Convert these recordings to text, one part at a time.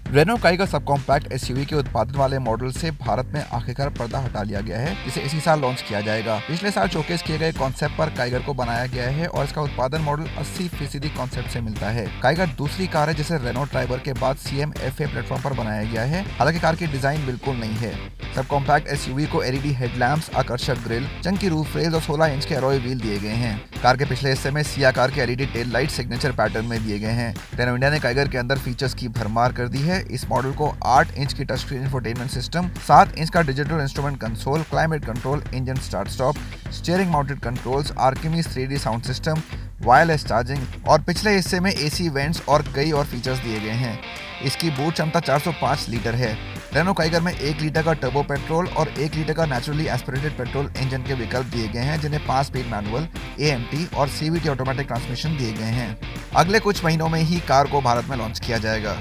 Renault Kiger sub compact SUV के उत्पादन वाले मॉडल से भारत में आखिरकार पर्दा हटा लिया गया है, जिसे इसी साल लॉन्च किया जाएगा। पिछले साल शोकेस किए गए कॉन्सेप्ट पर काइगर को बनाया गया है और इसका उत्पादन मॉडल 80% कॉन्सेप्ट से मिलता है। काइगर दूसरी कार है जिसे रेनो ट्राइबर के बाद CMF प्लेटफॉर्म पर बनाया गया है। हालांकि कार की डिजाइन बिल्कुल नहीं है। सब कॉम्पैक्ट एसयूवी को LED हेडलैम्प्स, आकर्षक ग्रिल, चंकी रूफ रेल्स और 16 इंच के अलॉय व्हील दिए गए हैं। कार के पिछले हिस्से में सिया कार के LED tail light signature pattern में दिए गए हैं। रेनो इंडिया ने काइगर के अंदर फीचर्स की भरमार कर दी है। इस मॉडल को 8 इंच की touch screen infotainment system, 7 inch का digital instrument console, climate control, engine start stop, steering mounted controls, Arkamys 3D sound system, wireless charging और पिछले हिस्से में AC वेंट्स और कई और फीचर्स दिए गए हैं। इसकी बूट क्षमता 405 लीटर है। रेनो काइगर में 1 लीटर का टर्बो पेट्रोल और 1 लीटर का नेचुरली एस्पिरेटेड पेट्रोल इंजन के विकल्प दिए गए हैं, जिन्हें 5 स्पीड मैनुअल, AMT और CVT ऑटोमेटिक ट्रांसमिशन दिए गए हैं। अगले कुछ महीनों में ही कार को भारत में लॉन्च किया जाएगा।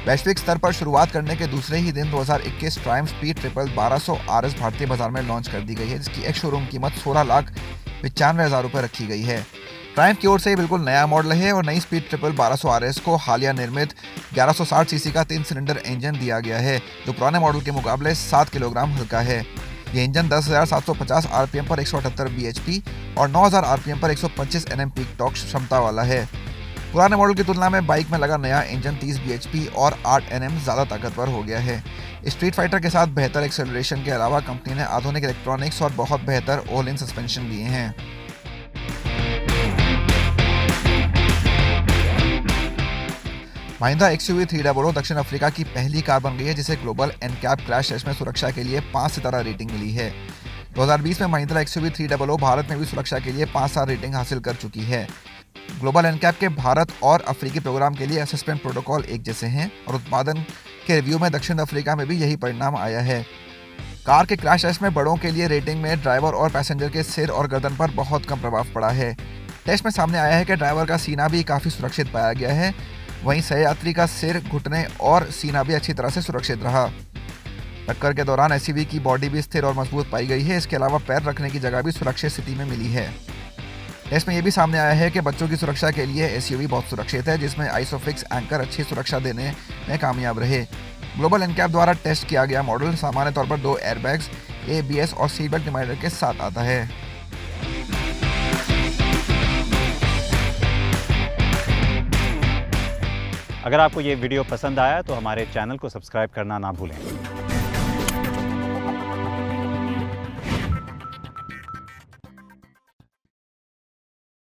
वैश्विक स्तर पर शुरुआत करने के दूसरे ही दिन 2021 ट्रायम्फ स्पीड ट्रिपल 1200 RS भारतीय बाजार में लॉन्च कर दी गई है, जिसकी एक शोरूम कीमत 16,95,000 रुपए रखी गई है। ट्रायम्फ की ओर से बिल्कुल नया मॉडल है और नई स्पीड ट्रिपल 1200 RS को हालिया निर्मित 1160 सीसी का 3 सिलेंडर इंजन दिया गया है, जो पुराने मॉडल के मुकाबले 7 किलोग्राम हल्का है। ये इंजन 10,750 RPM पर 178 bhp और 9,000 RPM पर 125 Nm पीक टॉर्क क्षमता वाला है। पुराने मॉडल की तुलना में बाइक में लगा नया इंजन 30 bhp और 8 Nm ज्यादा ताकतवर हो गया है। स्ट्रीट फाइटर के साथ बेहतर एक्सेलरेशन के अलावा कंपनी ने आधुनिक इलेक्ट्रॉनिक्स और बहुत बेहतर ऑल इन सस्पेंशन दिए हैं। महिंद्रा XUV 300 दक्षिण अफ्रीका की पहली कार बन गई है, जिसे ग्लोबल NCAP क्रैश टेस्ट में सुरक्षा के लिए 5 सितारा रेटिंग मिली है। 2020 में महिंद्रा XUV 300 भारत में भी सुरक्षा के लिए 5 स्टार रेटिंग हासिल कर चुकी है। ग्लोबल NCAP के भारत और अफ्रीकी प्रोग्राम के लिए असेसमेंट प्रोटोकॉल एक जैसे हैं और उत्पादन के रिव्यू में दक्षिण अफ्रीका में भी यही परिणाम आया है। कार के क्रैश टेस्ट में बड़ों के लिए रेटिंग में ड्राइवर और पैसेंजर के सिर और गर्दन पर बहुत कम प्रभाव पड़ा है। टेस्ट में सामने आया है कि ड्राइवर का सीना भी काफी सुरक्षित पाया गया है, वहीं सहयात्री का सिर, घुटने और सीना भी अच्छी तरह से सुरक्षित रहा। टक्कर के दौरान SUV की बॉडी भी स्थिर और मजबूत पाई गई है। इसके अलावा पैर रखने की जगह भी सुरक्षित स्थिति में मिली है। टेस्ट में यह भी सामने आया है कि बच्चों की सुरक्षा के लिए SUV बहुत सुरक्षित है, जिसमें आइसोफिक्स एंकर अच्छी सुरक्षा देने में कामयाब रहे। ग्लोबल NCAP द्वारा टेस्ट किया गया मॉडल सामान्य तौर पर 2 एयरबैग्स, ABS और सीट बेल्ट रिमाइंडर के साथ आता है। अगर आपको ये वीडियो पसंद आया तो हमारे चैनल को सब्सक्राइब करना ना भूलें।